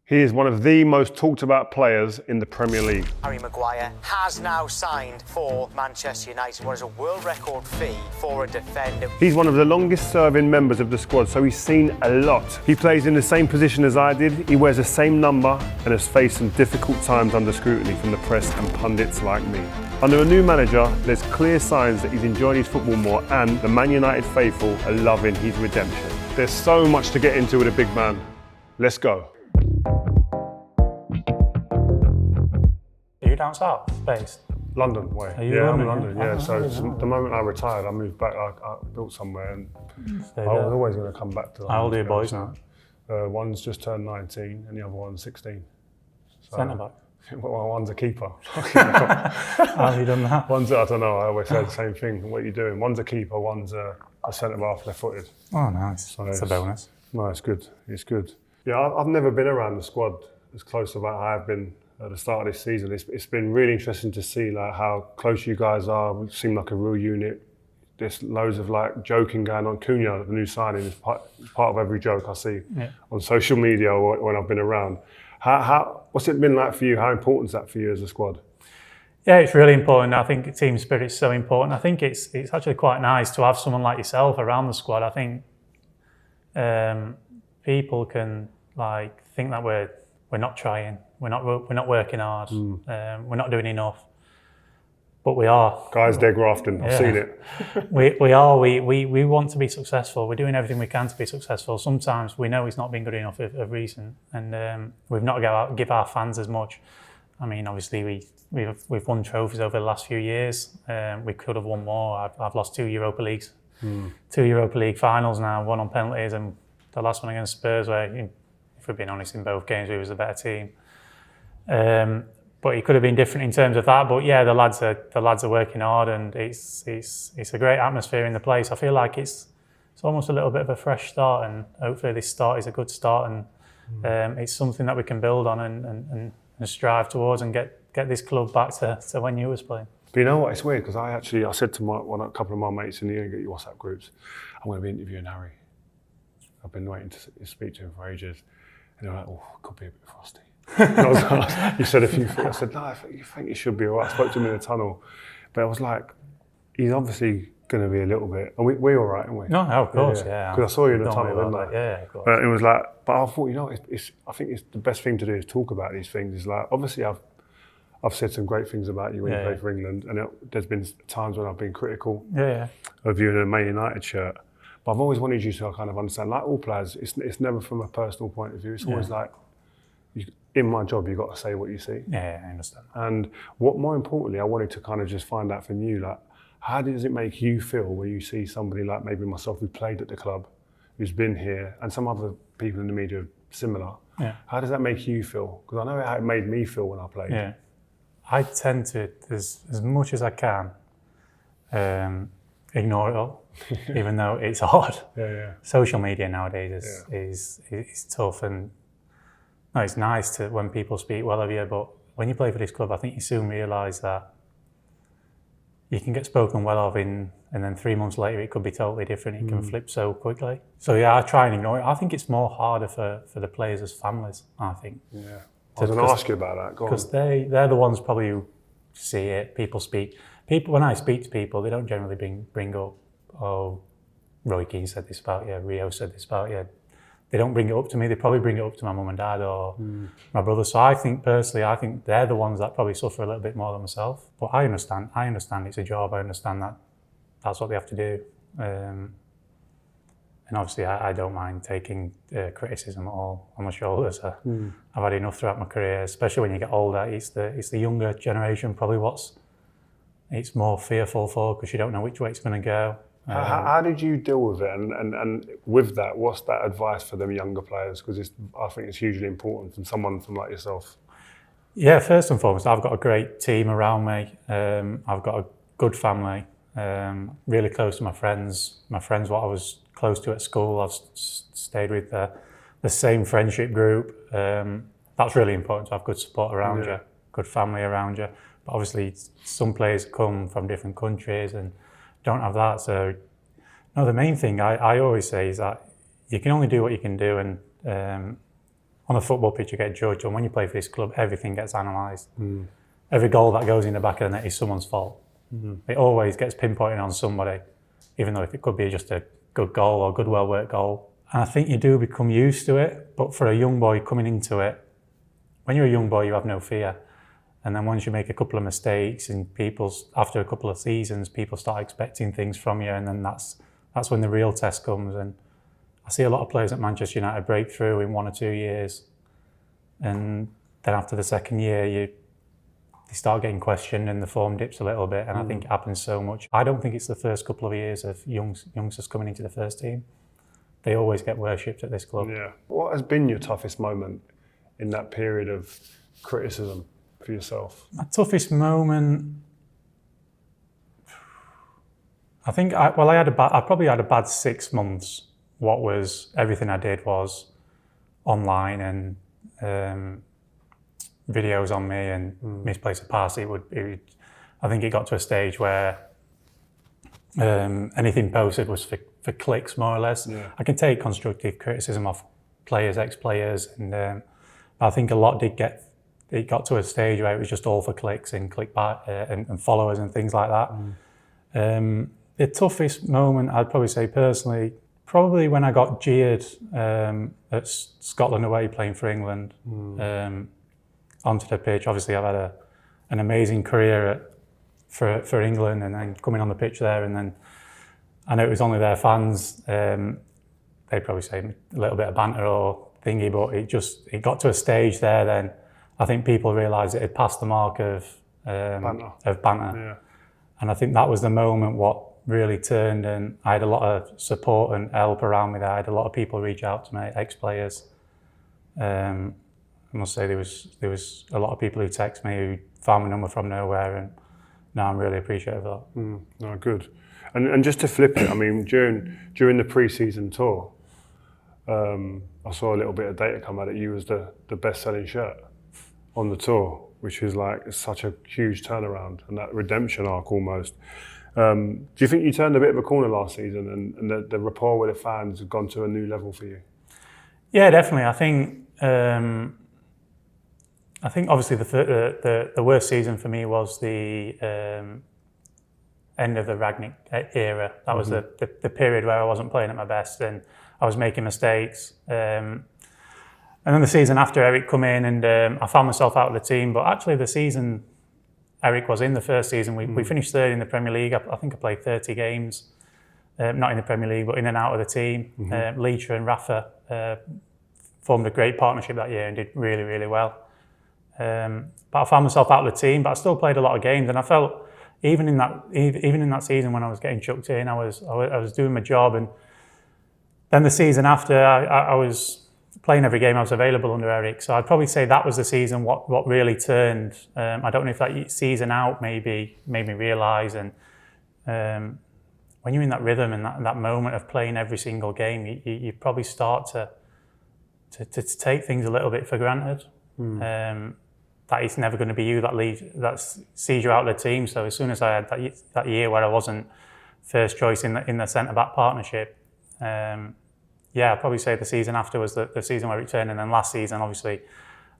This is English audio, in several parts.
He is one of the most talked about players in the Premier League. Harry Maguire has now signed for Manchester United, what is a world record fee for a defender. He's one of the longest serving members of the squad, so he's seen a lot. He plays in the same position as I did, he wears the same number and has faced some difficult times under scrutiny from the press and pundits like me. Under a new manager, there's clear signs that he's enjoying his football more, and the Man United faithful are loving his redemption. There's so much to get into with a big man. Let's go. Are you down south based? London way. Are you yeah, London, I'm London. yeah? Yeah. So the moment I retired, I moved back. I built somewhere, and I was always going to come back to London. How old are your boys now? One's just turned 19, and the other one's 16. So, Centre back. Well, one's a keeper. How have you done that? One's, I don't know. I always say the same thing. What are you doing? One's a keeper. One's a centre half, left-footed. Oh, nice. So it's a bonus. No, it's good. It's good. Yeah, I've never been around the squad as close as I have been at the start of this season. It's been really interesting to see like how close you guys are. We seem like a real unit. There's loads of like joking going on. Cunha, the new signing, is part of every joke I see on social media or when I've been around. What's it been like for you? How important is that for you as a squad? Yeah, it's really important. I think team spirit's so important. I think it's actually quite nice to have someone like yourself around the squad. I think people can like think that we're not trying, we're not working hard, we're not doing enough, but we are. Guys, they're grafting. I've seen it. we are. We want to be successful. We're doing everything we can to be successful. Sometimes we know it's not been good enough of recent, and we've not give our fans as much. I mean, obviously we've won trophies over the last few years. We could have won more. I've lost two Europa Leagues, 2 Europa League finals now, one on penalties, and the last one against Spurs, where, if we're being honest, in both games we was the better team. But it could have been different in terms of that. But yeah, the lads are working hard, and it's a great atmosphere in the place. I feel like it's almost a little bit of a fresh start, and hopefully this start is a good start, and it's something that we can build on and strive towards, and get this club back to when you was playing. But you know what? It's weird because I said to a couple of my mates in the get your WhatsApp groups, I'm going to be interviewing Harry. I've been waiting to speak to him for ages, and they're like, "Oh, could be a bit frosty." You said a few things. I said, "No, I think he should be all right." I spoke to him in the tunnel, but I was like, "He's obviously going to be a little bit." And we're all right, aren't we? No, of course, yeah. Because I saw you in the tunnel, didn't I? Yeah, of course. But it was like, but I thought, I think it's the best thing to do is talk about these things. Is like, obviously, I've said some great things about you when you played for England, and there's been times when I've been critical of you in a Man United shirt. But I've always wanted you to kind of understand, like all players, it's never from a personal point of view. It's always like, in my job, you've got to say what you see. Yeah, I understand. And what more importantly, I wanted to kind of just find out from you, like, how does it make you feel when you see somebody like maybe myself who played at the club, who's been here, and some other people in the media similar? Yeah. How does that make you feel? Because I know how it made me feel when I played. Yeah. I tend to, as much as I can, ignore it all, even though it's hard. Social media nowadays is tough, and no, it's nice to when people speak well of you, but when you play for this club, I think you soon realise that you can get spoken well of and then 3 months later it could be totally different. It can flip so quickly. So yeah, I try and ignore it. I think it's more harder for the players as families, I think. Yeah. I was going to ask you about that. Because they're the ones probably who see it. People speak. When I speak to people, they don't generally bring up, oh, Roy Keane said this about you, Rio said this about you. They don't bring it up to me. They probably bring it up to my mum and dad or my brother. So I think personally, they're the ones that probably suffer a little bit more than myself. But I understand it's a job. I understand that that's what they have to do. And obviously, I don't mind taking criticism at all on my shoulders. I've had enough throughout my career, especially when you get older. It's the younger generation probably it's more fearful for, because you don't know which way it's going to go. How did you deal with it? And with that, what's that advice for them younger players? Because I think it's hugely important from someone from like yourself. Yeah, first and foremost, I've got a great team around me. I've got a good family, really close to my friends. My friends, what I was close to at school, I've stayed with the same friendship group. That's really important to have good support around you, good family around you. But obviously, some players come from different countries and don't have that. So, no, the main thing I always say is that you can only do what you can do, and on a football pitch you get judged, and when you play for this club, everything gets analysed. Every goal that goes in the back of the net is someone's fault. It always gets pinpointed on somebody, even though it could be just a good goal or good, well-worked goal. And I think you do become used to it, but for a young boy coming into it, when you're a young boy, you have no fear. And then once you make a couple of mistakes, and after a couple of seasons, people start expecting things from you, and then that's when the real test comes. And I see a lot of players at Manchester United break through in 1 or 2 years, and then after the second year, they start getting questioned and the form dips a little bit, and I think it happens so much. I don't think it's the first couple of years of youngsters coming into the first team. They always get worshipped at this club. Yeah. What has been your toughest moment in that period of criticism for yourself? My toughest moment, I think, I probably had a bad 6 months. What was, everything I did was online, and videos on me, and misplaced a pass. I think it got to a stage where anything posted was for clicks, more or less. Yeah. I can take constructive criticism off players, ex-players, and I think a lot it got to a stage where it was just all for clicks and and followers and things like that. The toughest moment, I'd probably say personally, probably when I got jeered at Scotland away playing for England. Onto the pitch. Obviously, I've had an amazing career for England, and then coming on the pitch there, and then I know it was only their fans. They'd probably say a little bit of banter or thingy, but it got to a stage there. Then I think people realised it had passed the mark of banter. Yeah. And I think that was the moment what really turned, and I had a lot of support and help around me there. I had a lot of people reach out to me, ex-players. I must say there was a lot of people who text me who found my number from nowhere, and now I'm really appreciative of that. No, good. And just to flip it, I mean, during the pre-season tour, I saw a little bit of data come out that you was the best-selling shirt on the tour, which is like such a huge turnaround, and that redemption arc almost. Do you think you turned a bit of a corner last season, and the rapport with the fans have gone to a new level for you? Yeah, definitely. I think obviously the worst season for me was the end of the Ragnick era. That was the period where I wasn't playing at my best and I was making mistakes. And then the season after, Erik come in, and I found myself out of the team. But actually the season Erik was in, the first season, we finished third in the Premier League. I think I played 30 games, not in the Premier League, but in and out of the team. Leacher and Rafa formed a great partnership that year and did really, really well. But I found myself out of the team, but I still played a lot of games, and I felt even in that season when I was getting chucked in, I was doing my job. And then the season after, I was playing every game I was available under Erik. So I'd probably say that was the season what really turned. I don't know if that season out maybe made me realise, and when you're in that rhythm and that moment of playing every single game, you probably start to take things a little bit for granted. That it's never going to be you that sees you out of the team. So as soon as I had that year where I wasn't first choice in the centre back partnership, I'd probably say the season after was the season where it turned. And then last season, obviously,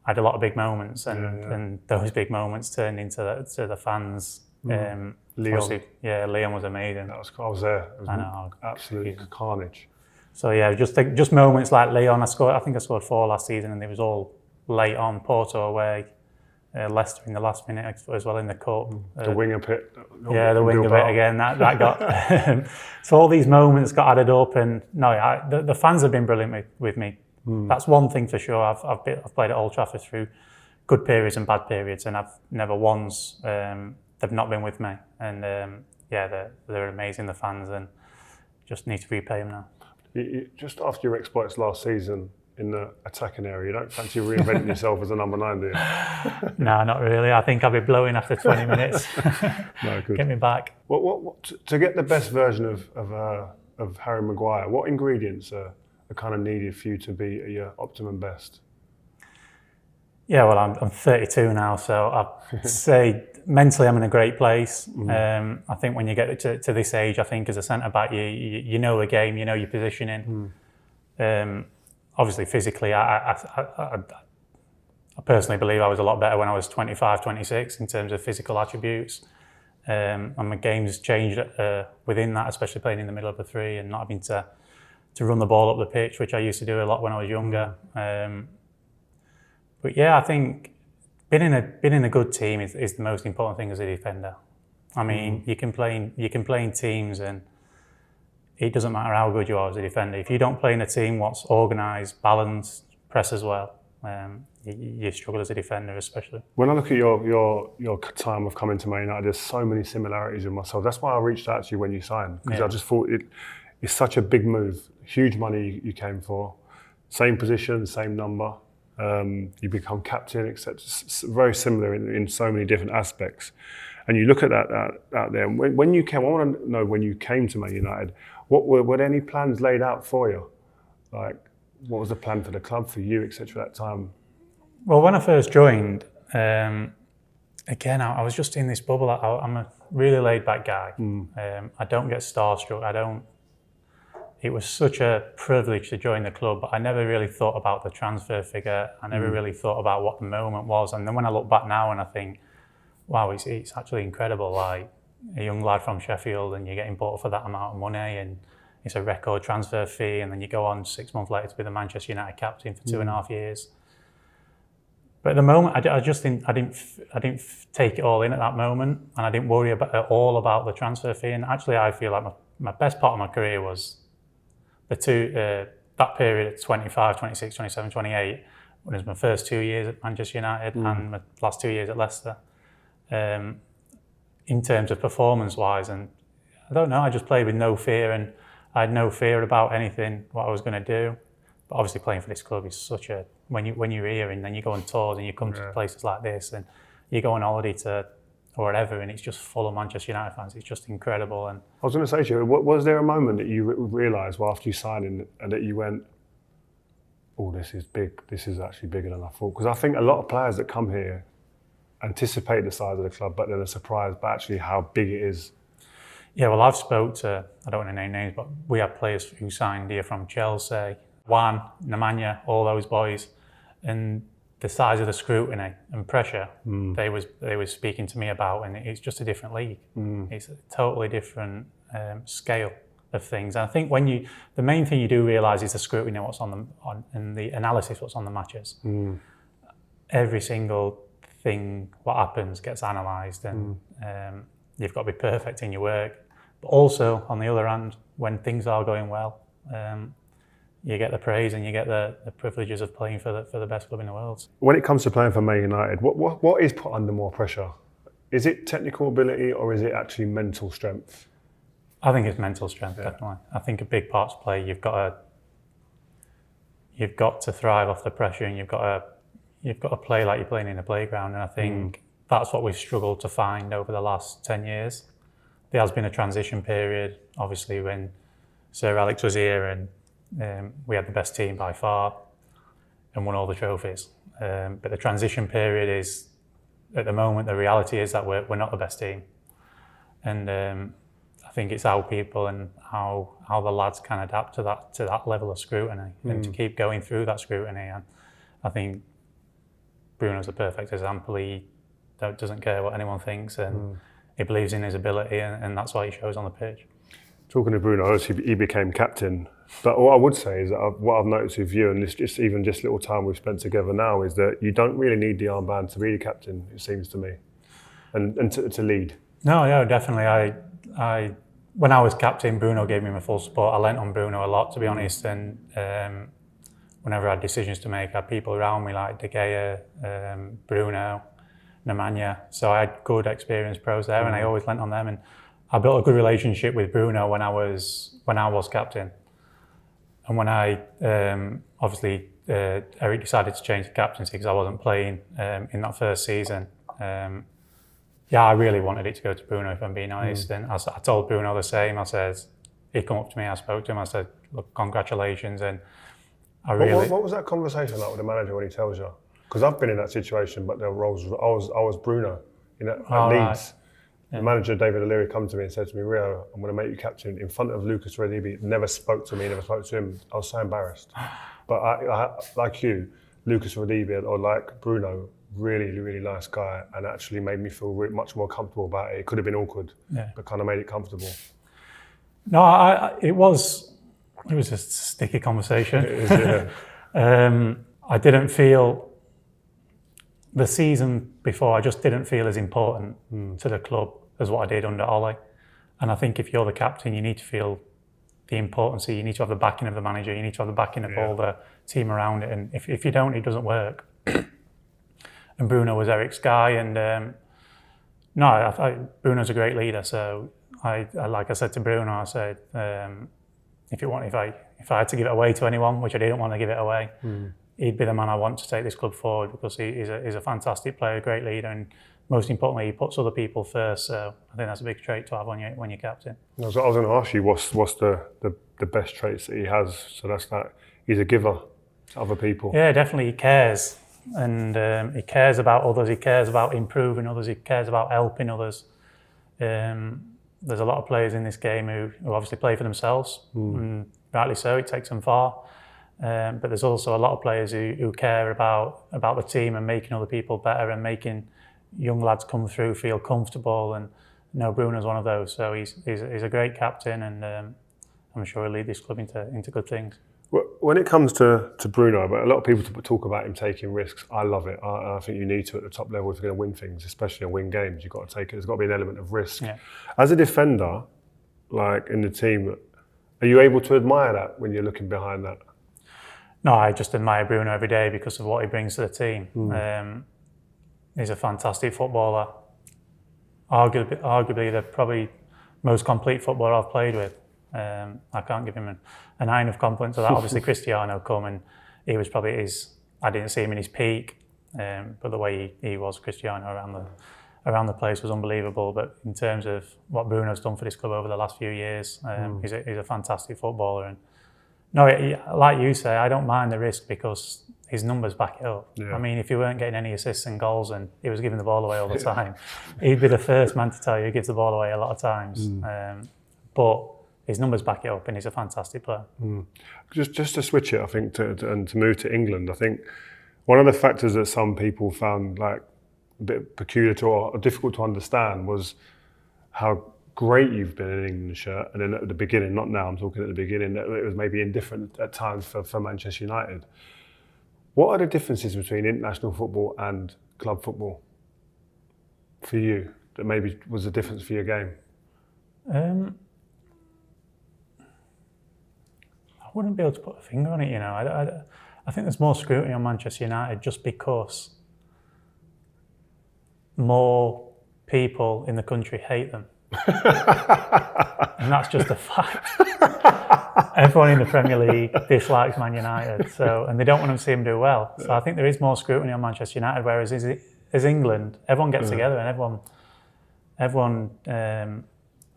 I had a lot of big moments, and those big moments turned into the fans. Leon, Leon was amazing. I was there. It was absolute carnage. So yeah, just moments like Leon. I think I scored 4 last season, and it was all late on. Porto away, Leicester in the last minute as well in the cup. The winger pit. The winger pit again. That got. So all these moments got added up, and the fans have been brilliant with me. That's one thing for sure. I've played at Old Trafford through good periods and bad periods, and I've never once they've not been with me. And they're amazing, the fans, and just need to repay them now. Just after your exploits last season in the attacking area, you don't fancy reinventing yourself as a number 9, do you? No, not really. I think I'll be blowing after 20 minutes. No, good. Get me back. What to get the best version of Harry Maguire, what ingredients are kind of needed for you to be at your optimum best? Yeah, well, I'm 32 now, so I'd say mentally I'm in a great place. I think when you get to this age, I think as a centre back, you know the game, you know your positioning. obviously physically, I personally believe I was a lot better when I was 25, 26 in terms of physical attributes. And my game's changed within that, especially playing in the middle of the three and not having to run the ball up the pitch, which I used to do a lot when I was younger. But yeah, I think being in a good team is the most important thing as a defender. I mean, you can play in teams, and it doesn't matter how good you are as a defender. If you don't play in a team what's organised, balanced, presses well, you struggle as a defender, especially. When I look at your time of coming to Man United, there's so many similarities with myself. That's why I reached out to you when you signed, because I just thought it's such a big move, huge money you came for, same position, same number. You become captain, except very similar in so many different aspects. And you look at that out there. When you came, I want to know when you came to Man United, were there any plans laid out for you? Like, what was the plan for the club, for you, etc. at that time? Well, when I first joined, again, I was just in this bubble. I'm a really laid-back guy. I don't get starstruck. It was such a privilege to join the club, but I never really thought about the transfer figure. I never really thought about what the moment was. And then when I look back now and I think, wow, it's actually incredible. Like a young lad from Sheffield, and you're getting bought for that amount of money, and it's a record transfer fee, and then you go on 6 months later to be the Manchester United captain for 2.5 years. But at the moment, I didn't take it all in at that moment, and I didn't worry at all about the transfer fee. And actually, I feel like my best part of my career was that period at 25, 26, 27, 28, when it was my first 2 years at Manchester United and my last 2 years at Leicester. In terms of performance-wise, and I don't know, I just played with no fear, and I had no fear about anything, what I was going to do. But obviously playing for this club is such a, when you're here and then you go on tours and you come to places like this and you go on holiday to or whatever, and it's just full of Manchester United fans. It's just incredible. And I was going to say to you, was there a moment that you realised, well, after you signed and that you went, oh, this is big, this is actually bigger than I thought? Because I think a lot of players that come here anticipate the size of the club, but then are surprised by actually how big it is. Yeah, well, I've spoke to, I don't want to name names, but we have players who signed here from Chelsea, Juan, Nemanja, all those boys, and the size of the scrutiny and pressure they was speaking to me about, and it's just a different league. It's a totally different scale of things. And I think the main thing you do realise is the scrutiny what's and the analysis what's on the matches. Every single thing what happens gets analysed, and you've got to be perfect in your work. But also on the other hand, when things are going well, you get the praise and you get the privileges of playing for the best club in the world. When it comes to playing for Man United, what is put under more pressure? Is it technical ability or is it actually mental strength? I think it's mental strength, definitely. I think a big part to play. You've got to thrive off the pressure, and you've got to play like you're playing in a playground. And I think that's what we've struggled to find over the last 10 years. There has been a transition period, obviously, when Sir Alex was here, and we had the best team by far and won all the trophies. But the transition period is, at the moment, the reality is that we're not the best team. And I think it's how people and how the lads can adapt to that level of scrutiny and to keep going through that scrutiny. And I think Bruno's a perfect example. He doesn't care what anyone thinks, and he believes in his ability, and that's why he shows on the pitch. Talking to Bruno, obviously he became captain. But what I would say is that what I've noticed with you, and just little time we've spent together now, is that you don't really need the armband to be the captain, it seems to me, and to lead. No, definitely. I when I was captain, Bruno gave me my full support. I lent on Bruno a lot, to be honest, and whenever I had decisions to make, I had people around me like De Gea, Bruno, Nemanja. So I had good experienced pros there, and I always lent on them. And I built a good relationship with Bruno when I was captain. And when I obviously Erik decided to change the captaincy because I wasn't playing in that first season. I really wanted it to go to Bruno, if I'm being honest. And I told Bruno the same. I said, he come up to me, I spoke to him, I said, look, congratulations. And I really... What was that conversation like with the manager when he tells you? Because I've been in that situation, but I was Bruno, at Leeds. Right. The manager, David O'Leary, come to me and said to me, Rio, I'm going to make you captain in front of Lucas Redibi. Never spoke to me, never spoke to him. I was so embarrassed. But I like you, Lucas Radebe or like Bruno, really nice guy, and actually made me feel much more comfortable about it. It could have been awkward, but kind of made it comfortable. No, it was a sticky conversation. It is, yeah. I didn't feel the season before. I just didn't feel as important to the club as what I did under Ollie. And I think if you're the captain, you need to feel the importance. You need to have the backing of the manager. You need to have the backing of all the team around it. And if you don't, it doesn't work. And Bruno was Erik's guy. And Bruno's a great leader. So I like I said to Bruno, I said, if I had to give it away to anyone, which I didn't want to give it away, he'd be the man I want to take this club forward, because he's a fantastic player, a great leader, and most importantly, he puts other people first. So I think that's a big trait to have when you're captain. I was going to ask you, what's the best traits that he has? So that's that he's a giver to other people. Yeah, definitely, he cares, and he cares about others. He cares about improving others. He cares about helping others. There's a lot of players in this game who obviously play for themselves, and rightly so. It takes them far. But there's also a lot of players who care about the team and making other people better and making young lads come through, feel comfortable. And Bruno's one of those. So he's a great captain, and I'm sure he'll lead this club into good things. When it comes to Bruno, but a lot of people talk about him taking risks. I love it. I think you need to at the top level if you're going to win things, especially to win games. You've got to take it. There's got to be an element of risk. Yeah. As a defender, like in the team, are you able to admire that when you're looking behind that? No, I just admire Bruno every day because of what he brings to the team. He's a fantastic footballer. Arguably the probably most complete footballer I've played with. I can't give him an iron of compliment to that. Obviously, Cristiano come and he was probably I didn't see him in his peak, but the way he was, Cristiano around the place was unbelievable. But in terms of what Bruno's done for this club over the last few years, he's a fantastic footballer. And like you say, I don't mind the risk because his numbers back it up. Yeah. I mean, if he weren't getting any assists and goals and he was giving the ball away all the time, he'd be the first man to tell you he gives the ball away a lot of times. But his numbers back it up, and he's a fantastic player. Just to switch it, I think, and to move to England, I think one of the factors that some people found like a bit peculiar to or difficult to understand was how great you've been in an England shirt, and then at the beginning, not now, I'm talking at the beginning, that it was maybe indifferent at times for Manchester United. What are the differences between international football and club football for you that maybe was a difference for your game? I wouldn't be able to put a finger on it, I think there's more scrutiny on Manchester United just because more people in the country hate them. And that's just a fact. Everyone in the Premier League dislikes Man United, and they don't want to see them do well. So I think there is more scrutiny on Manchester United, whereas as England, everyone gets together and everyone.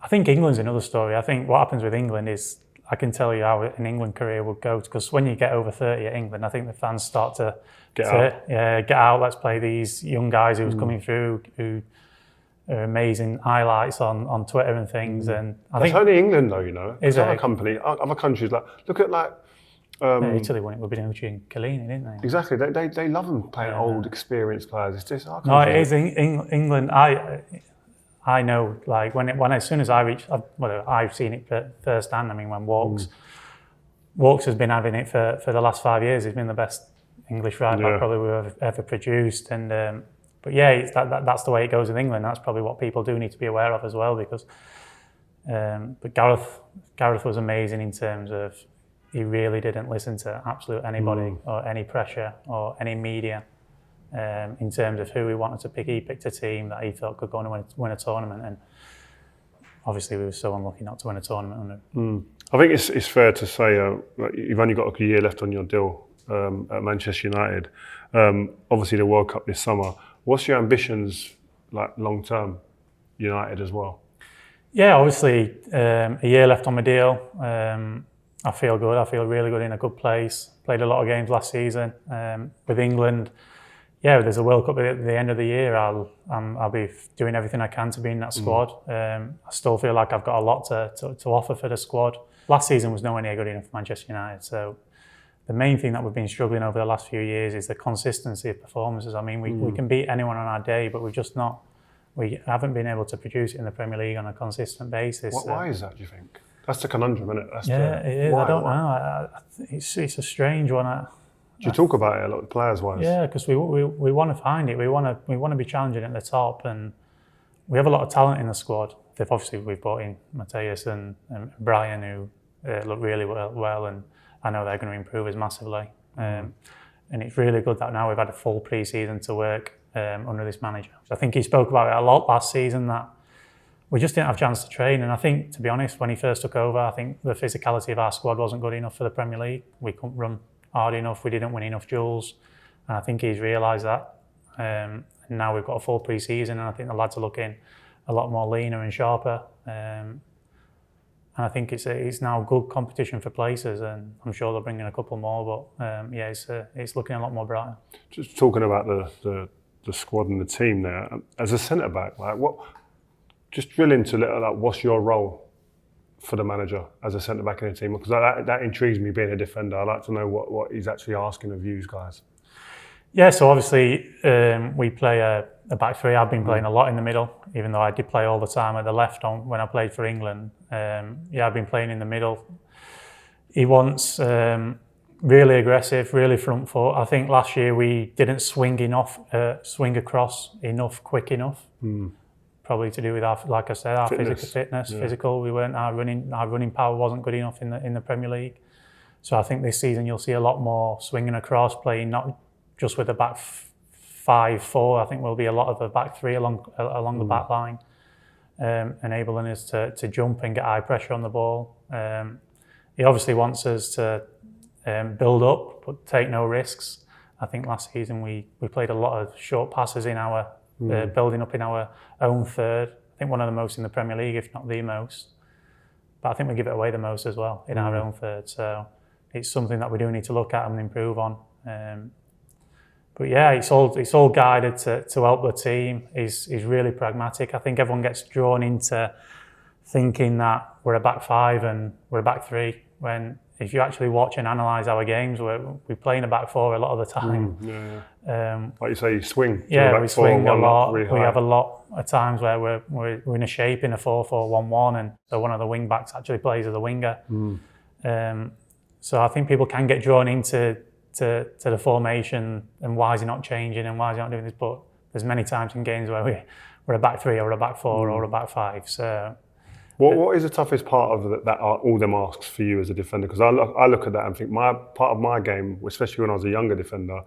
I think England's another story. I think what happens with England is, I can tell you how an England career would go, because when you get over 30 at England, I think the fans start to get out. Let's play these young guys who's coming through who are amazing highlights on Twitter and things. And I think it's only England though, Is it? Other countries look at Italy won it with Bonucci and Chiellini, didn't they? Exactly. They love them playing old, experienced players. It's just it is England. I know, like when as soon as I've seen it firsthand. I mean, when Walks has been having it for the last 5 years. He's been the best English right back probably we've ever produced. And that's the way it goes in England. That's probably what people do need to be aware of as well. Because, but Gareth was amazing in terms of he really didn't listen to absolute anybody or any pressure or any media. In terms of who he wanted to pick, he picked a team that he felt could go and win a tournament, and obviously we were so unlucky not to win a tournament. I think it's fair to say you've only got a year left on your deal at Manchester United. Obviously the World Cup this summer. What's your ambitions like long term, United as well? Yeah, obviously a year left on my deal. I feel good. I feel really good, in a good place. Played a lot of games last season with England. Yeah, there's a World Cup at the end of the year. I'll be doing everything I can to be in that squad. I still feel like I've got a lot to offer for the squad. Last season was nowhere near good enough for Manchester United, so the main thing that we've been struggling over the last few years is the consistency of performances. I mean, we can beat anyone on our day, but we haven't been able to produce it in the Premier League on a consistent basis. Why is that, do you think? That's the conundrum, isn't it? It is. I don't know. It's a strange one. Do you talk about it a lot, players-wise? Yeah, because we want to find it. We want to be challenging at the top, and we have a lot of talent in the squad. We've brought in Mateus and Brian, who look really well, and I know they're going to improve us massively. And it's really good that now we've had a full pre-season to work under this manager. So I think he spoke about it a lot last season, that we just didn't have a chance to train. And I think, to be honest, when he first took over, I think the physicality of our squad wasn't good enough for the Premier League. We couldn't run hard enough, we didn't win enough duels, and I think he's realised that. And now we've got a full pre-season, and I think the lads are looking a lot more leaner and sharper. And I think it's now good competition for places, and I'm sure they'll bring in a couple more. But it's looking a lot more brighter. Just talking about the squad and the team there, as a centre back, like just drill into what's your role for the manager as a centre back in the team, because that intrigues me being a defender. I'd like to know what he's actually asking of you guys. Yeah, so obviously we play a back three. I've been playing a lot in the middle, even though I did play all the time at the left when I played for England. I've been playing in the middle. He wants really aggressive, really front foot. I think last year we didn't swing across enough, quick enough. Probably to do with our physical fitness, physical. We weren't our running power wasn't good enough in the Premier League. So I think this season you'll see a lot more swinging across, playing not just with a back 5-4. I think will be a lot of a back three along the back line, enabling us to jump and get high pressure on the ball. He obviously wants us to build up but take no risks. I think last season we played a lot of short passes in our building up in our own third. I think one of the most in the Premier League, if not the most. But I think we give it away the most as well in our own third. So it's something that we do need to look at and improve on. But yeah, it's all guided to help the team. He's really pragmatic. I think everyone gets drawn into thinking that we're a back five and we're a back three, when if you actually watch and analyse our games, we play in a back four a lot of the time. Like you say, you swing. Yeah, we swing a lot. We have a lot of times where we're in a shape in a 4-4-1-1, and so one of the wing backs actually plays as a winger. So I think people can get drawn into the formation and why is he not changing and why is he not doing this. But there's many times in games where we're a back three or a back four or a back five. So. What is the toughest part of that all them asks for you as a defender? Because I look at that and think part of my game, especially when I was a younger defender,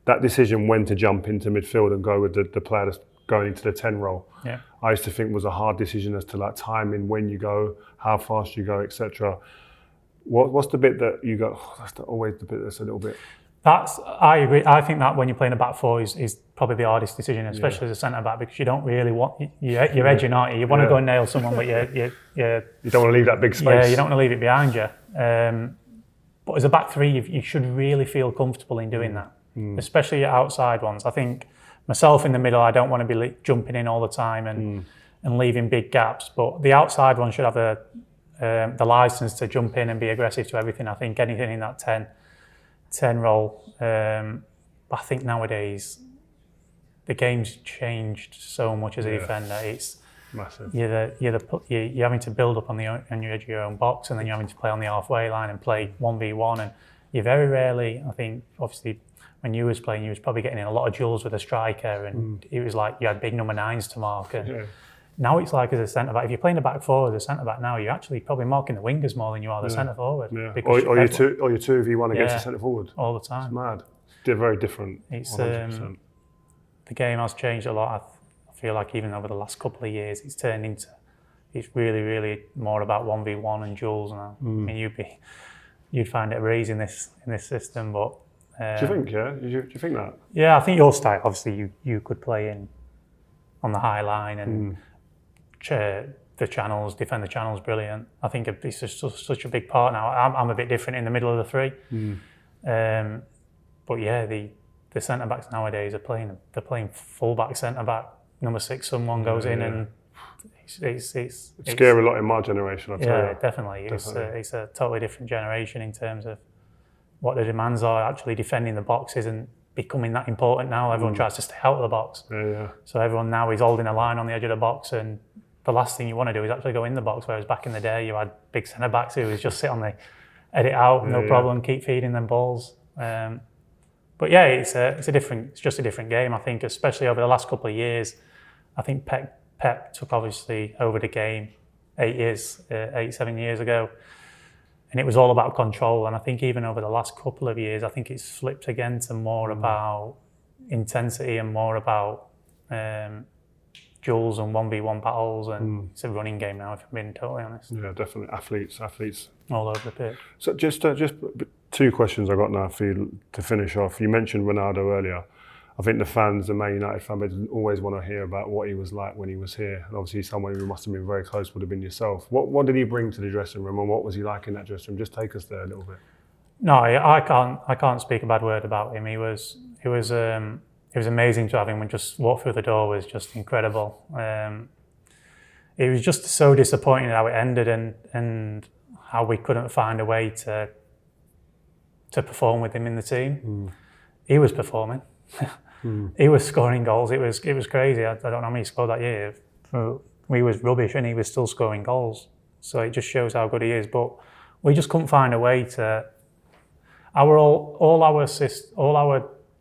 that decision when to jump into midfield and go with the player that's going into the 10 role, I used to think was a hard decision as to timing, when you go, how fast you go, etc. What's the bit that you go, that's always the bit that's a little bit... I agree. I think that when you're playing a back four is probably the hardest decision, especially as a centre back, because you don't really want you're edging, aren't you? You want to go and nail someone, but you don't want to leave that big space. Yeah, you don't want to leave it behind you. But as a back three, you should really feel comfortable in doing that, especially your outside ones. I think myself in the middle, I don't want to be jumping in all the time and leaving big gaps. But the outside one should have the licence to jump in and be aggressive to everything. I think anything in that 10 role. But I think nowadays the game's changed so much as a defender. It's massive. You're having to build up on the edge of your own box, and then you're having to play on the halfway line and play 1v1. And you very rarely, I think, obviously, when you was playing, you was probably getting in a lot of duels with a striker, and it was like you had big number 9s to mark. And now it's like as a centre back, if you're playing a back four as a centre back now, you're actually probably marking the wingers more than you are the centre forward. Yeah. Or you're 2v1 against the centre forward. All the time. It's mad. They're very different. It's the game has changed a lot. I feel like even over the last couple of years, it's turned into, it's really, really more about 1v1 and duels now. I mean, you'd find it rare in this system, but. Do you think? Yeah. Do you think that? Yeah, I think your style. Obviously, you could play in on the high line and. The channels, defend the channels, brilliant. I think it's just such a big part now. I'm a bit different in the middle of the three, but yeah, the centre backs nowadays they're playing full back centre back. Number 6, someone goes in and it's scary a lot in my generation. I tell you. Definitely. It's a totally different generation in terms of what the demands are. Actually defending the box isn't becoming that important now. Everyone tries to stay out of the box. Yeah. So everyone now is holding a line on the edge of the box, and the last thing you want to do is actually go in the box, whereas back in the day you had big centre-backs who was just sit on the edit out, no problem, keep feeding them balls. But yeah, it's just a different game, I think, especially over the last couple of years. I think Pep took obviously over the game 7 years ago, and it was all about control. And I think even over the last couple of years, I think it's flipped again to more about intensity and more about duels and 1v1 battles, and it's a running game now, if I'm being totally honest. Yeah, definitely. Athletes. All over the pitch. So just 2 questions I got now for you to finish off. You mentioned Ronaldo earlier. I think the fans, the Man United fan base, always want to hear about what he was like when he was here. And obviously someone who must have been very close would have been yourself. What did he bring to the dressing room, and what was he like in that dressing room? Just take us there a little bit. No, I can't speak a bad word about him. It was amazing to have him. When just walk through the door was just incredible. It was just so disappointing how it ended, and how we couldn't find a way to perform with him in the team. He was performing. He was scoring goals. It was crazy. I don't know how many he scored that year. We was rubbish, and he was still scoring goals. So it just shows how good he is. But we just couldn't find a way to. All our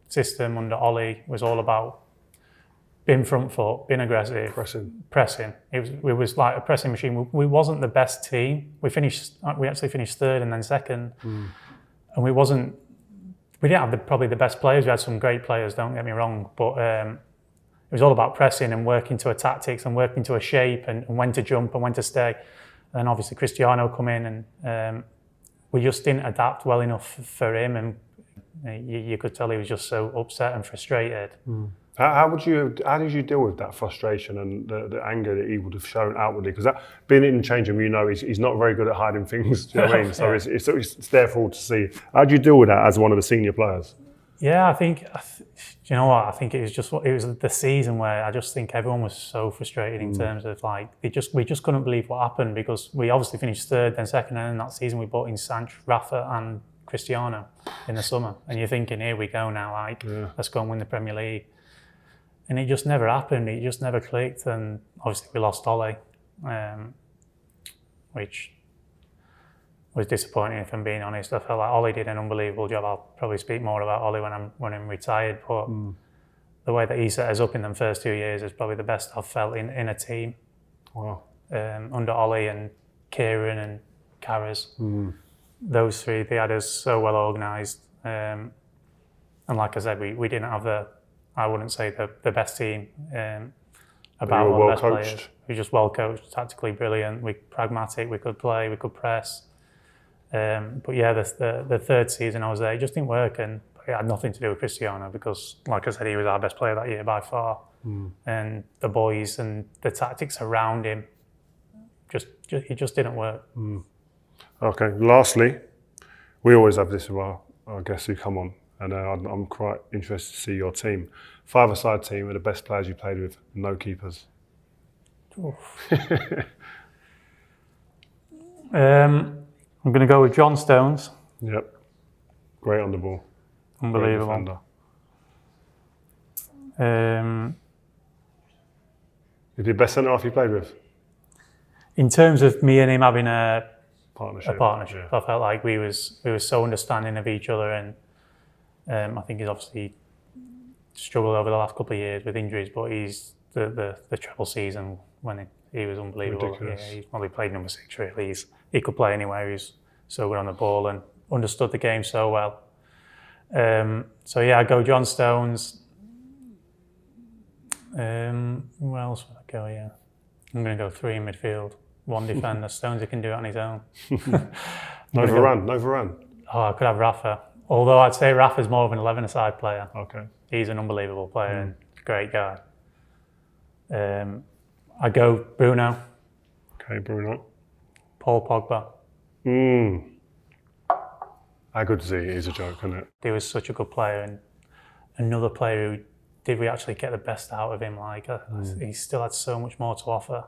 system under Ollie was all about being front foot, being aggressive, pressing. It was like a pressing machine. We wasn't the best team. We actually finished third and then second, and we didn't have probably the best players. We had some great players, don't get me wrong, but it was all about pressing and working to a tactics and working to a shape and when to jump and when to stay. And obviously Cristiano come in, and we just didn't adapt well enough for him, and you could tell he was just so upset and frustrated. How did you deal with that frustration and the anger that he would have shown outwardly? Because being in the change room, he's not very good at hiding things. Do you know what I mean? So it's there for all to see. How do you deal with that as one of the senior players? Yeah, I think you know what? I think it was the season where I just think everyone was so frustrated in terms of like we just couldn't believe what happened, because we obviously finished third, then second, and in that season we brought in Sancho, Rafa, and Cristiano in the summer, and you're thinking, here we go now, let's go and win the Premier League. And it just never happened. It just never clicked. And obviously we lost Ollie, which was disappointing, if I'm being honest. I felt like Ollie did an unbelievable job. I'll probably speak more about Ollie when I'm retired. But the way that he set us up in them first 2 years is probably the best I've felt in a team. Wow. Under Ollie and Kieran and Carras. Those three, they had us so well organised. And like I said, we didn't have I wouldn't say the best team about one of the best players. We were just well coached, tactically brilliant, pragmatic, we could play, we could press. But yeah, the third season I was there, it just didn't work, and it had nothing to do with Cristiano, because like I said, he was our best player that year by far. And the boys and the tactics around him, it just didn't work. Okay, lastly, we always have this with our guests who come on. And I'm quite interested to see your team. 5-a-side team with the best players you played with, no keepers. I'm going to go with John Stones. Yep. Great on the ball. Unbelievable. Is he the best centre-half you played with? In terms of me and him having a partnership, I felt like we was so understanding of each other, and I think he's obviously struggled over the last couple of years with injuries, but he's the treble season when he was unbelievable. Yeah, he's probably played number 6 really. He could play anywhere. He's so good on the ball and understood the game so well. So yeah, I go John Stones. Who else would I go? Yeah, I'm going to go 3 in midfield, 1 defender. Stones, he can do it on his own. No Varane. Oh, I could have Rafa. Although I'd say Rafa's more of an 11-a-side player. Okay. He's an unbelievable player and great guy. I go Bruno. Okay, Bruno. Paul Pogba. How good is he? He's a joke, isn't it? He was such a good player, and another player who did we actually get the best out of him? Like he still had so much more to offer.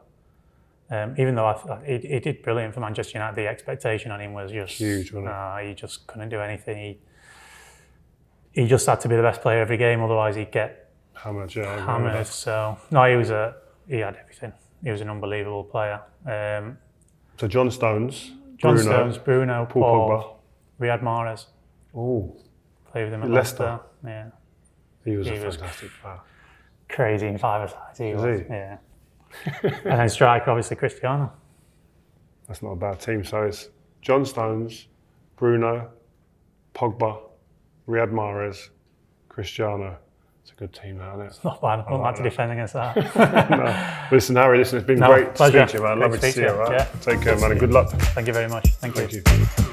Even though he did brilliant for Manchester United, the expectation on him was just huge, wasn't it? He just couldn't do anything. He just had to be the best player every game, otherwise he'd get hammered. So no, he had everything. He was an unbelievable player. So John Stones, Bruno, Paul Pogba, Riyad Mahrez. Oh, played with him at Leicester. Yeah, he was a fantastic player. Crazy in five-a-side. He was. He? Yeah. And then striker, obviously Cristiano. That's not a bad team. So it's John Stones, Bruno, Pogba, Riyad Mahrez, Cristiano. It's a good team now, isn't it? It's not bad. I wouldn't like to defend against that. No. Listen, Harry, it's been great to speak to you, man. Lovely to see you, right? Yeah. Take care, man, and good luck. Thank you very much. Thank you. Thank you.